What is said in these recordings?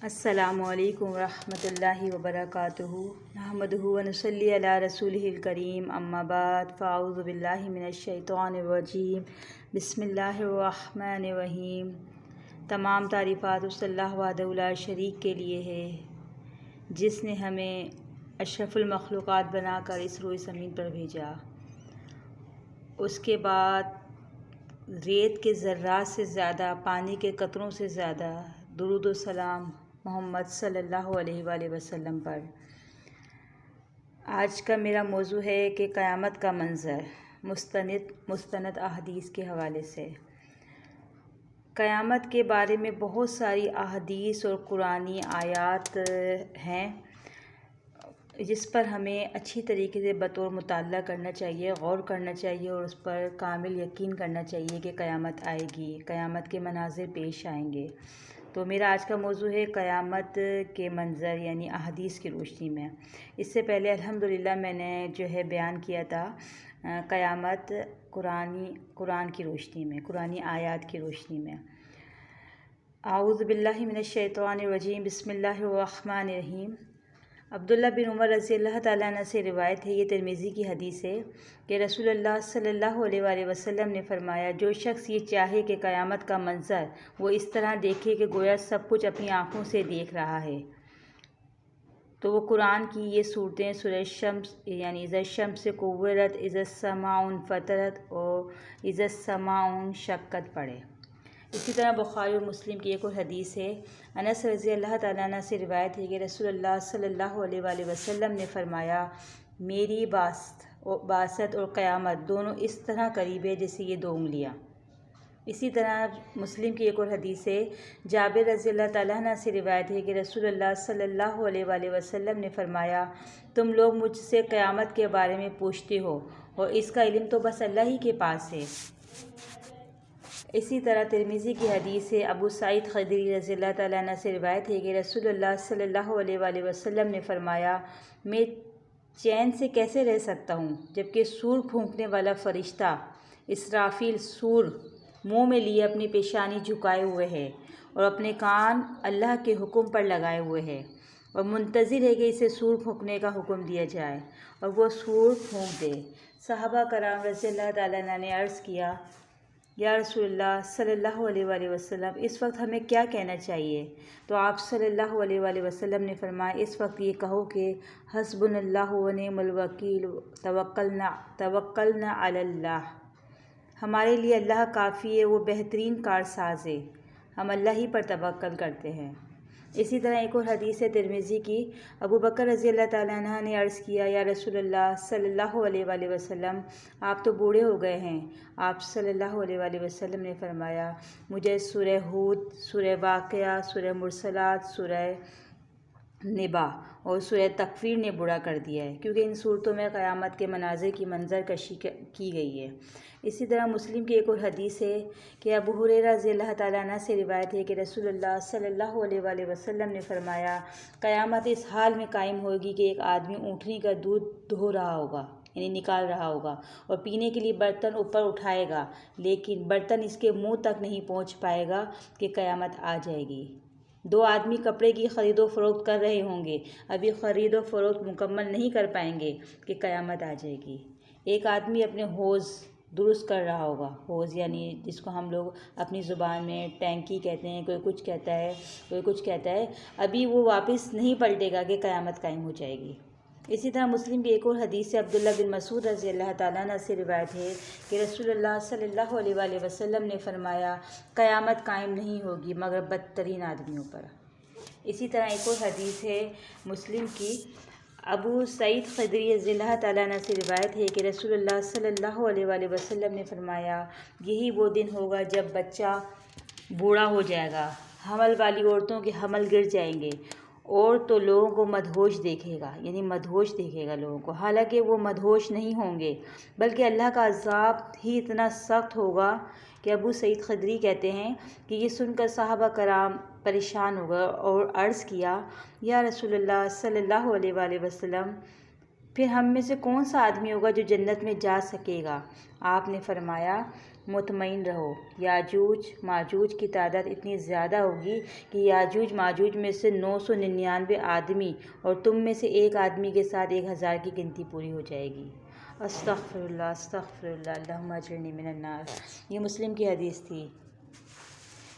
السلام علیکم ورحمۃ اللہ وبرکاتہ نحمدہ ونصلی علی رسولہ الکریم اما بعد فاعوذ باللہ من الشیطان الرجیم بسم اللہ الرحمن الرحیم۔ تمام تعریفات اس اللہ وحدہ لا شریک کے لیے ہے جس نے ہمیں اشرف المخلوقات بنا کر اس روئے زمین پر بھیجا، اس کے بعد ریت کے ذرات سے زیادہ، پانی کے قطروں سے زیادہ درود و سلام محمد صلی اللہ علیہ وآلہ وسلم پر۔ آج کا میرا موضوع ہے کہ قیامت کا منظر، مستند احادیث کے حوالے سے۔ قیامت کے بارے میں بہت ساری احادیث اور قرآنی آیات ہیں جس پر ہمیں اچھی طریقے سے بطور مطالعہ کرنا چاہیے، غور کرنا چاہیے اور اس پر کامل یقین کرنا چاہیے کہ قیامت آئے گی، قیامت کے مناظر پیش آئیں گے۔ تو میرا آج کا موضوع ہے قیامت کے منظر، یعنی احادیث کی روشنی میں۔ اس سے پہلے الحمدللہ میں نے بیان کیا تھا قیامت قرآن کی روشنی میں، قرآنی آیات کی روشنی میں۔ اعوذ باللہ من الشیطان الرجیم، بسم اللہ الرحمن الرحیم۔ عبداللہ بن عمر رضی اللہ تعالیٰ عنہ سے روایت ہے، یہ ترمذی کی حدیث ہے کہ رسول اللہ صلی اللہ علیہ وآلہ وسلم نے فرمایا، جو شخص یہ چاہے کہ قیامت کا منظر وہ اس طرح دیکھے کہ گویا سب کچھ اپنی آنکھوں سے دیکھ رہا ہے، تو وہ قرآن کی یہ صورتیں سورہ شمس یعنی اذا الشمس کورت، اذا السماء انفطرت اور اذا السماء انشقت پڑھے۔ اسی طرح بخاری اور مسلم کی ایک اور حدیث ہے، انس رضی اللہ تعالیٰ عنہ سے روایت ہے کہ رسول اللہ صلی اللہ علیہ وآلہ وسلم نے فرمایا، میری بعثت اور قیامت دونوں اس طرح قریب ہے جیسے یہ دو انگلیاں۔ اسی طرح مسلم کی ایک اور حدیث ہے، جابر رضی اللہ تعالیٰ عنہ سے روایت ہے کہ رسول اللہ صلی اللہ علیہ وآلہ وسلم نے فرمایا، تم لوگ مجھ سے قیامت کے بارے میں پوچھتے ہو اور اس کا علم تو بس اللہ ہی کے پاس ہے۔ اسی طرح ترمذی کی حدیث ہے، ابو سعید خدری رضی اللہ تعالیٰ عنہ سے روایت ہے کہ رسول اللہ صلی اللہ علیہ وآلہ وسلم نے فرمایا، میں چین سے کیسے رہ سکتا ہوں جبکہ سور پھونکنے والا فرشتہ اسرافیل سور منہ میں لیے اپنی پیشانی جھکائے ہوئے ہے اور اپنے کان اللہ کے حکم پر لگائے ہوئے ہے اور منتظر ہے کہ اسے سور پھونکنے کا حکم دیا جائے اور وہ سور پھونک دے۔ صحابہ کرام رضی اللہ تعالیٰ عنہ نے عرض کیا، یا رسول اللہ صلی اللہ علیہ وآلہ وسلم، اس وقت ہمیں کیا کہنا چاہیے؟ تو آپ صلی اللہ علیہ وآلہ وسلم نے فرمایا، اس وقت یہ کہو کہ حسبنا اللہ ونعم الوکیل توکلنا علی اللہ، ہمارے لیے اللہ کافی ہے، وہ بہترین کارساز ہے، ہم اللہ ہی پر توکل کرتے ہیں۔ اسی طرح ایک اور حدیث ہے ترمذی کی، ابو بکر رضی اللہ تعالیٰ عنہ نے عرض کیا، یا رسول اللہ صلی اللہ علیہ وآلہ وسلم، آپ تو بوڑھے ہو گئے ہیں۔ آپ صلی اللہ علیہ وآلہ وسلم نے فرمایا، مجھے سورہ ہود، سورہ واقعہ، سورہ مرسلات، سورہ نبا اور سورہ تکویر نے بوڑھا کر دیا ہے، کیونکہ ان صورتوں میں قیامت کے مناظر کی منظر کشی کی گئی ہے۔ اسی طرح مسلم کی ایک اور حدیث ہے کہ ابو ہریرہ رضی اللہ تعالیٰ عنہ سے روایت ہے کہ رسول اللہ صلی اللہ علیہ وآلہ وسلم نے فرمایا، قیامت اس حال میں قائم ہوگی کہ ایک آدمی اونٹنی کا دودھ دھو رہا ہوگا یعنی نکال رہا ہوگا اور پینے کے لیے برتن اوپر اٹھائے گا، لیکن برتن اس کے منہ تک نہیں پہنچ پائے گا کہ قیامت آ جائے گی۔ دو آدمی کپڑے کی خرید و فروخت کر رہے ہوں گے، ابھی خرید و فروخت مکمل نہیں کر پائیں گے کہ قیامت آ جائے گی۔ ایک آدمی اپنے حوض درست کر رہا ہوگا، حوض یعنی جس کو ہم لوگ اپنی زبان میں ٹینکی کہتے ہیں، کوئی کچھ کہتا ہے، کوئی کچھ کہتا ہے، ابھی وہ واپس نہیں پلٹے گا کہ قیامت قائم ہو جائے گی۔ اسی طرح مسلم کی ایک اور حدیث سے عبداللہ بن مسعود رضی اللہ تعالیٰ عنہ سے روایت ہے کہ رسول اللہ صلی اللہ علیہ وآلہ وسلم نے فرمایا، قیامت قائم نہیں ہوگی مگر بدترین آدمیوں پر۔ اسی طرح ایک اور حدیث ہے مسلم کی، ابو سعید خدری رضی اللہ تعالیٰ عنہ سے روایت ہے کہ رسول اللہ صلی اللہ علیہ وآلہ وسلم نے فرمایا، یہی وہ دن ہوگا جب بچہ بوڑھا ہو جائے گا، حمل والی عورتوں کے حمل گر جائیں گے اور تو لوگوں کو مدہوش دیکھے گا، یعنی مدہوش دیکھے گا لوگوں کو، حالانکہ وہ مدہوش نہیں ہوں گے بلکہ اللہ کا عذاب ہی اتنا سخت ہوگا کہ ابو سعید خدری کہتے ہیں کہ یہ سن کر صحابہ کرام پریشان ہو گئے اور عرض کیا، یا رسول اللہ صلی اللہ علیہ وآلہ وسلم، پھر ہم میں سے کون سا آدمی ہوگا جو جنت میں جا سکے گا؟ آپ نے فرمایا، مطمئن رہو، یاجوج ماجوج کی تعداد اتنی زیادہ ہوگی کہ یاجوج ماجوج میں سے 999 آدمی اور تم میں سے ایک آدمی کے ساتھ 1000 کی گنتی پوری ہو جائے گی۔ استغفر اللہ اللہم اجرنی من النار۔ یہ مسلم کی حدیث تھی۔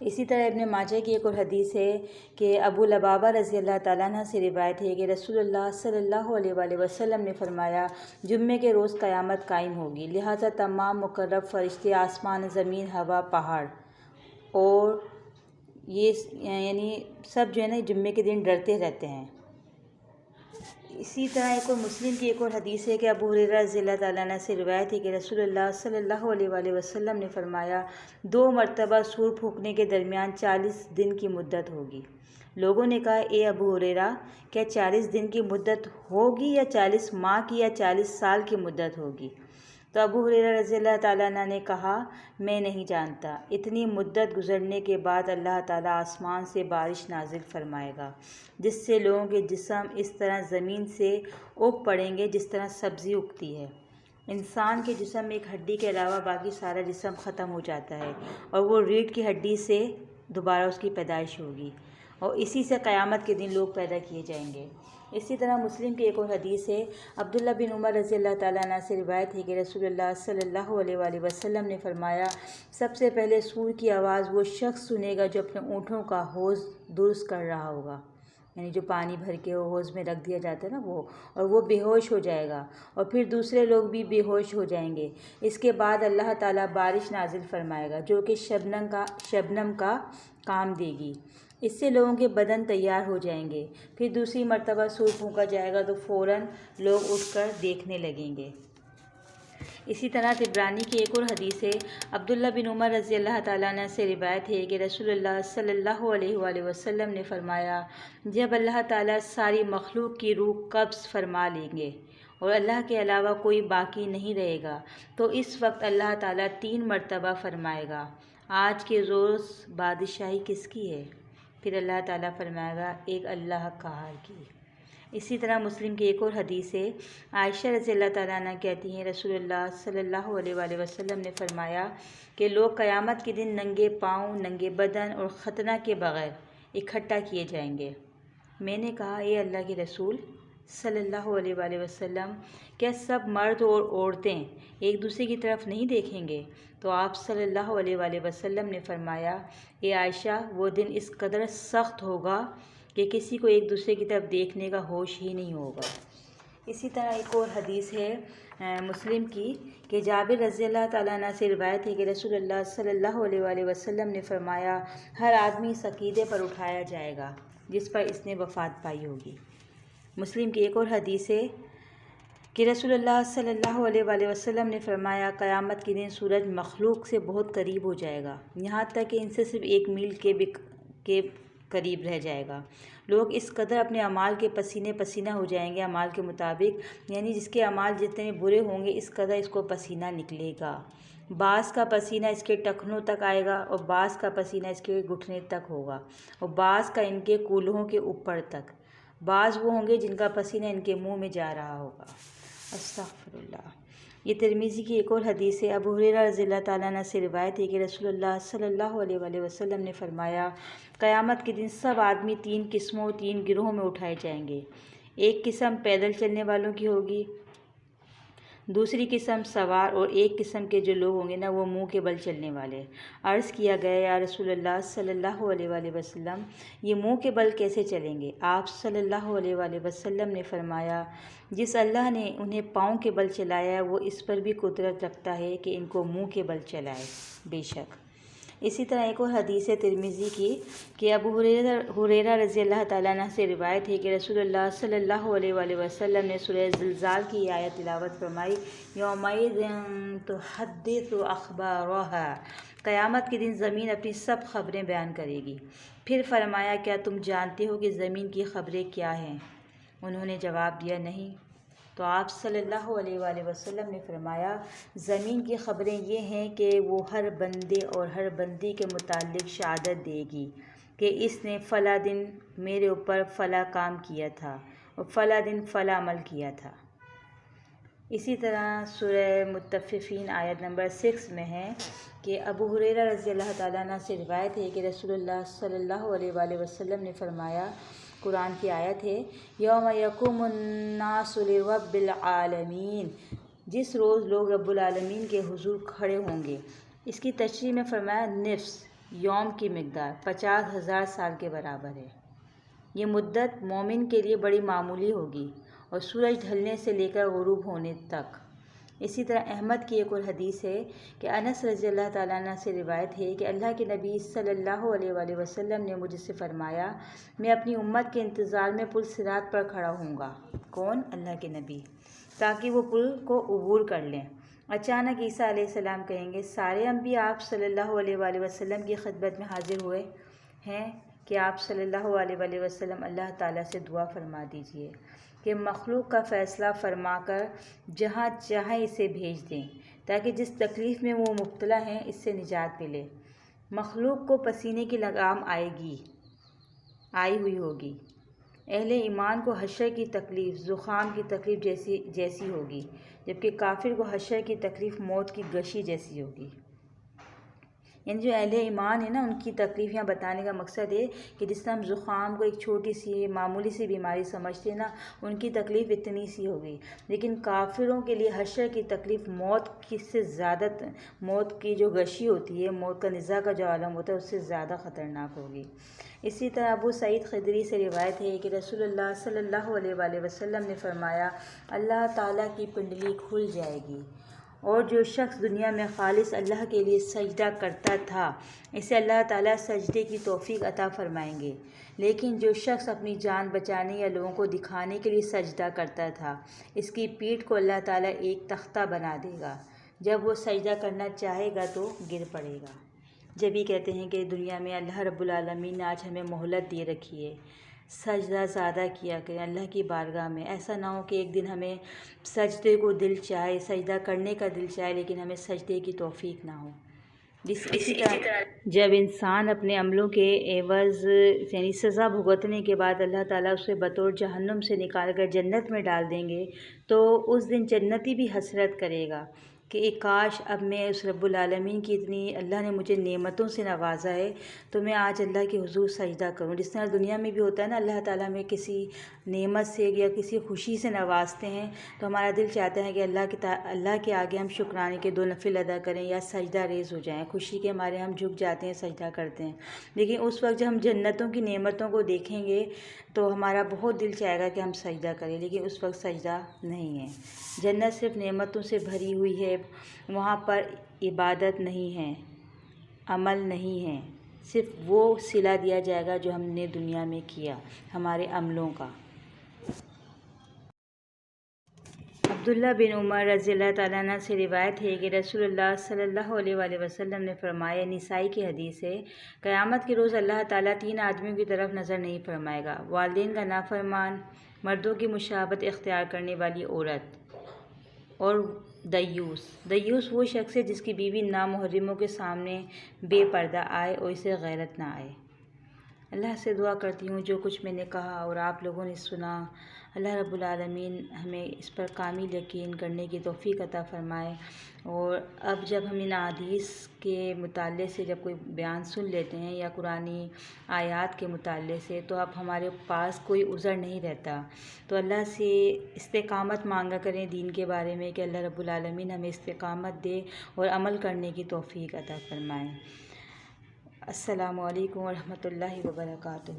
اسی طرح ابن ماجہ کی ایک اور حدیث ہے کہ ابو لبابہ رضی اللہ تعالیٰ عنہ سے روایت ہے کہ رسول اللہ صلی اللہ علیہ وآلہ وسلم نے فرمایا، جمعے کے روز قیامت قائم ہوگی، لہٰذا تمام مقرب فرشتے، آسمان، زمین، ہوا، پہاڑ اور یہ یعنی سب جو ہے نا جمعے کے دن ڈرتے رہتے ہیں۔ اسی طرح ایک اور مسلم کی ایک اور حدیث ہے کہ ابو ہریرہ رضی اللہ تعالیٰ عنہ سے روایت ہے کہ رسول اللہ صلی اللہ علیہ وآلہ وسلم نے فرمایا، 2 مرتبہ سور پھونکنے کے درمیان 40 دن کی مدت ہوگی۔ لوگوں نے کہا، اے ابو ہریرہ، کیا 40 دن کی مدت ہوگی یا 40 ماہ کی یا 40 سال کی مدت ہوگی؟ تو ابو ہریرہ رضی اللہ تعالیٰ عنہ نے کہا، میں نہیں جانتا۔ اتنی مدت گزرنے کے بعد اللہ تعالیٰ آسمان سے بارش نازل فرمائے گا، جس سے لوگوں کے جسم اس طرح زمین سے اگ پڑیں گے جس طرح سبزی اگتی ہے۔ انسان کے جسم میں ایک ہڈی کے علاوہ باقی سارا جسم ختم ہو جاتا ہے اور وہ ریڑھ کی ہڈی سے دوبارہ اس کی پیدائش ہوگی، اور اسی سے قیامت کے دن لوگ پیدا کیے جائیں گے۔ اسی طرح مسلم کی ایک اور حدیث ہے، عبداللہ بن عمر رضی اللہ تعالیٰ عنہ سے روایت ہے کہ رسول اللہ صلی اللہ علیہ وآلہ وسلم نے فرمایا، سب سے پہلے سور کی آواز وہ شخص سنے گا جو اپنے اونٹوں کا حوض درست کر رہا ہوگا، یعنی جو پانی بھر کے حوض میں رکھ دیا جاتا ہے نا وہ، اور وہ بے ہوش ہو جائے گا، اور پھر دوسرے لوگ بھی بے ہوش ہو جائیں گے۔ اس کے بعد اللہ تعالیٰ بارش نازل فرمائے گا جو کہ شبنم کا کام دے گی، اس سے لوگوں کے بدن تیار ہو جائیں گے۔ پھر دوسری مرتبہ سور پھونکا جائے گا تو فوراً لوگ اٹھ کر دیکھنے لگیں گے۔ اسی طرح طبرانی کی ایک اور حدیث ہے، عبداللہ بن عمر رضی اللہ تعالیٰ عنہ سے روایت ہے کہ رسول اللہ صلی اللہ علیہ وآلہ وسلم نے فرمایا، جب اللہ تعالیٰ ساری مخلوق کی روح قبض فرما لیں گے اور اللہ کے علاوہ کوئی باقی نہیں رہے گا، تو اس وقت اللہ تعالیٰ 3 مرتبہ فرمائے گا، آج کے روز بادشاہی کس کی ہے؟ پھر اللہ تعالیٰ فرمائے گا، ایک اللہ قہار کی۔ اسی طرح مسلم کی ایک اور حدیث ہے، عائشہ رضی اللہ تعالیٰ عنہ کہتی ہیں، رسول اللہ صلی اللہ علیہ وآلہ وسلم نے فرمایا کہ لوگ قیامت کے دن ننگے پاؤں، ننگے بدن اور ختنہ کے بغیر اکٹھا کیے جائیں گے۔ میں نے کہا، اے اللہ کے رسول صلی اللہ علیہ وآلہ وسلم، کیا سب مرد اور عورتیں ایک دوسرے کی طرف نہیں دیکھیں گے؟ تو آپ صلی اللہ علیہ وآلہ وسلم نے فرمایا، اے عائشہ، وہ دن اس قدر سخت ہوگا کہ کسی کو ایک دوسرے کی طرف دیکھنے کا ہوش ہی نہیں ہوگا۔ اسی طرح ایک اور حدیث ہے مسلم کی کہ جابر رضی اللہ تعالیٰ عنہ سے روایت ہے کہ رسول اللہ صلی اللہ علیہ وآلہ وسلم نے فرمایا، ہر آدمی اس عقیدے پر اٹھایا جائے گا جس پر اس نے وفات پائی ہوگی۔ مسلم کی ایک اور حدیث ہے کہ رسول اللہ صلی اللہ علیہ وآلہ وسلم نے فرمایا، قیامت کے دن سورج مخلوق سے بہت قریب ہو جائے گا، یہاں تک کہ ان سے صرف 1 میل کے قریب رہ جائے گا۔ لوگ اس قدر اپنے اعمال کے پسینے پسینہ ہو جائیں گے، اعمال کے مطابق، یعنی جس کے اعمال جتنے برے ہوں گے اس قدر اس کو پسینہ نکلے گا۔ بعض کا پسینہ اس کے ٹخنوں تک آئے گا اور بعض کا پسینہ اس کے گھٹنے تک ہوگا اور بعض کا ان کے کولہوں کے اوپر تک۔ بعض وہ ہوں گے جن کا پسینہ ان کے منہ میں جا رہا ہوگا۔ استغفر اللہ۔ یہ ترمذی کی ایک اور حدیث ہے، ابو ہریرہ رضی اللہ تعالیٰ عنہ سے روایت ہے کہ رسول اللہ صلی اللہ علیہ وآلہ وسلم نے فرمایا، قیامت کے دن سب آدمی 3 قسموں 3 گروہوں میں اٹھائے جائیں گے۔ ایک قسم پیدل چلنے والوں کی ہوگی، دوسری قسم سوار، اور ایک قسم کے جو لوگ ہوں گے نا وہ منہ کے بل چلنے والے۔ عرض کیا گیا، یا رسول اللہ صلی اللہ علیہ وآلہ وسلم، یہ منہ کے بل کیسے چلیں گے؟ آپ صلی اللہ علیہ وآلہ وسلم نے فرمایا، جس اللہ نے انہیں پاؤں کے بل چلایا ہے وہ اس پر بھی قدرت رکھتا ہے کہ ان کو منہ کے بل چلائے، بے شک۔ اسی طرح ایک اور حدیث ہے ترمذی کی کہ ابو ہریرہ رضی اللہ تعالیٰ عنہ سے روایت ہے کہ رسول اللہ صلی اللہ علیہ وآلہ وسلم نے سورہ زلزال کی آیت تلاوت فرمائی، یومئذ تحدث اخبارہا، قیامت کے دن زمین اپنی سب خبریں بیان کرے گی۔ پھر فرمایا، کیا تم جانتے ہو کہ زمین کی خبریں کیا ہیں؟ انہوں نے جواب دیا، نہیں۔ تو آپ صلی اللہ علیہ وآلہ وسلم نے فرمایا، زمین کی خبریں یہ ہیں کہ وہ ہر بندے اور ہر بندی کے متعلق شہادت دے گی کہ اس نے فلاں دن میرے اوپر فلاں کام کیا تھا اور فلاں دن فلاں عمل کیا تھا۔ اسی طرح سورہ مطففین آیت نمبر 6 میں ہے کہ ابو ہریرہ رضی اللہ تعالیٰ عنہ سے روایت ہے کہ رسول اللہ صلی اللہ علیہ وآلہ وسلم نے فرمایا، قرآن کی آیت ہے، یوم یقوم الناس لرب العالمین، جس روز لوگ رب العالمین کے حضور کھڑے ہوں گے۔ اس کی تشریح میں فرمایا نفس یوم کی مقدار 50,000 سال کے برابر ہے۔ یہ مدت مومن کے لیے بڑی معمولی ہوگی اور سورج ڈھلنے سے لے کر غروب ہونے تک۔ اسی طرح احمد کی ایک اور حدیث ہے کہ انس رضی اللہ تعالیٰ عنہ سے روایت ہے کہ اللہ کے نبی صلی اللہ علیہ وآلہ وسلم نے مجھ سے فرمایا، میں اپنی امت کے انتظار میں پل صراط پر کھڑا ہوں گا۔ کون؟ اللہ کے نبی، تاکہ وہ پل کو عبور کر لیں۔ اچانک عیسیٰ علیہ السلام کہیں گے، سارے انبیاء آپ صلی اللہ علیہ وآلہ وسلم کی خدمت میں حاضر ہوئے ہیں کہ آپ صلی اللہ علیہ وآلہ وسلم اللہ تعالیٰ سے دعا فرما دیجیے کہ مخلوق کا فیصلہ فرما کر جہاں چاہیں اسے بھیج دیں، تاکہ جس تکلیف میں وہ مبتلا ہیں اس سے نجات ملے۔ مخلوق کو پسینے کی لگام آئی ہوئی ہوگی۔ اہل ایمان کو حشر کی تکلیف زکام کی تکلیف جیسی ہوگی، جبکہ کافر کو حشر کی تکلیف موت کی غشی جیسی ہوگی۔ یعنی جو اہل ایمان ہے نا، ان کی تکلیف یہاں بتانے کا مقصد ہے کہ جس طرح ہم زکام کو ایک چھوٹی سی معمولی سی بیماری سمجھتے ہیں نا، ان کی تکلیف اتنی سی ہوگی، لیکن کافروں کے لیے حشر کی تکلیف موت سے زیادہ، موت کی جو غشی ہوتی ہے، موت کا نزا کا جو عالم ہوتا ہے، اس سے زیادہ خطرناک ہوگی۔ اسی طرح ابو سعید خدری سے روایت ہے کہ رسول اللہ صلی اللہ علیہ وآلہ وسلم نے فرمایا، اللہ تعالیٰ کی پنڈلی کھل جائے گی اور جو شخص دنیا میں خالص اللہ کے لیے سجدہ کرتا تھا اسے اللہ تعالیٰ سجدے کی توفیق عطا فرمائیں گے، لیکن جو شخص اپنی جان بچانے یا لوگوں کو دکھانے کے لیے سجدہ کرتا تھا اس کی پیٹھ کو اللہ تعالیٰ ایک تختہ بنا دے گا، جب وہ سجدہ کرنا چاہے گا تو گر پڑے گا۔ جب یہ کہتے ہیں کہ دنیا میں اللہ رب العالمین نے آج ہمیں مہلت دے رکھی ہے، سجدہ زیادہ کیا کریں اللہ کی بارگاہ میں، ایسا نہ ہو کہ ایک دن ہمیں سجدے کو دل چاہے، سجدہ کرنے کا دل چاہے، لیکن ہمیں سجدے کی توفیق نہ ہو۔ اسی طرح جب انسان اپنے عملوں کے عوض یعنی سزا بھگتنے کے بعد اللہ تعالیٰ اسے بطور جہنم سے نکال کر جنت میں ڈال دیں گے تو اس دن جنتی بھی حسرت کرے گا کہ ایک کاش اب میں اس رب العالمین کی اتنی اللہ نے مجھے نعمتوں سے نوازا ہے تو میں آج اللہ کے حضور سجدہ کروں۔ جس طرح دنیا میں بھی ہوتا ہے نا، اللہ تعالیٰ میں کسی نعمت سے یا کسی خوشی سے نوازتے ہیں تو ہمارا دل چاہتا ہے کہ اللہ کے آگے ہم شکرانے کے 2 نفل ادا کریں یا سجدہ ریز ہو جائیں، خوشی کے مارے ہم جھک جاتے ہیں، سجدہ کرتے ہیں۔ لیکن اس وقت جب ہم جنتوں کی نعمتوں کو دیکھیں گے تو ہمارا بہت دل چاہے گا کہ ہم سجدہ کریں، لیکن اس وقت سجدہ نہیں ہے۔ جنت صرف نعمتوں سے بھری ہوئی ہے، وہاں پر عبادت نہیں ہے، عمل نہیں ہے، صرف وہ صلہ دیا جائے گا جو ہم نے دنیا میں کیا، ہمارے عملوں کا۔ عبداللہ بن عمر رضی اللہ تعالیٰ عنہ سے روایت ہے کہ رسول اللہ صلی اللہ علیہ وآلہ وسلم نے فرمایا، نسائی کی حدیث ہے، قیامت کے روز اللہ تعالیٰ 3 آدمیوں کی طرف نظر نہیں فرمائے گا: والدین کا نافرمان، مردوں کی مشابہت اختیار کرنے والی عورت، اور دیوس وہ شخص ہے جس کی بیوی نامحرموں کے سامنے بے پردہ آئے اور اسے غیرت نہ آئے۔ اللہ سے دعا کرتی ہوں جو کچھ میں نے کہا اور آپ لوگوں نے سنا، اللہ رب العالمین ہمیں اس پر کامل یقین کرنے کی توفیق عطا فرمائے۔ اور اب جب ہم ان احادیث کے مطالعے سے جب کوئی بیان سن لیتے ہیں یا قرآنی آیات کے مطالعے سے تو اب ہمارے پاس کوئی عذر نہیں رہتا، تو اللہ سے استقامت مانگا کریں دین کے بارے میں کہ اللہ رب العالمین ہمیں استقامت دے اور عمل کرنے کی توفیق عطا فرمائے۔ السلام علیکم ورحمۃ اللہ وبرکاتہ۔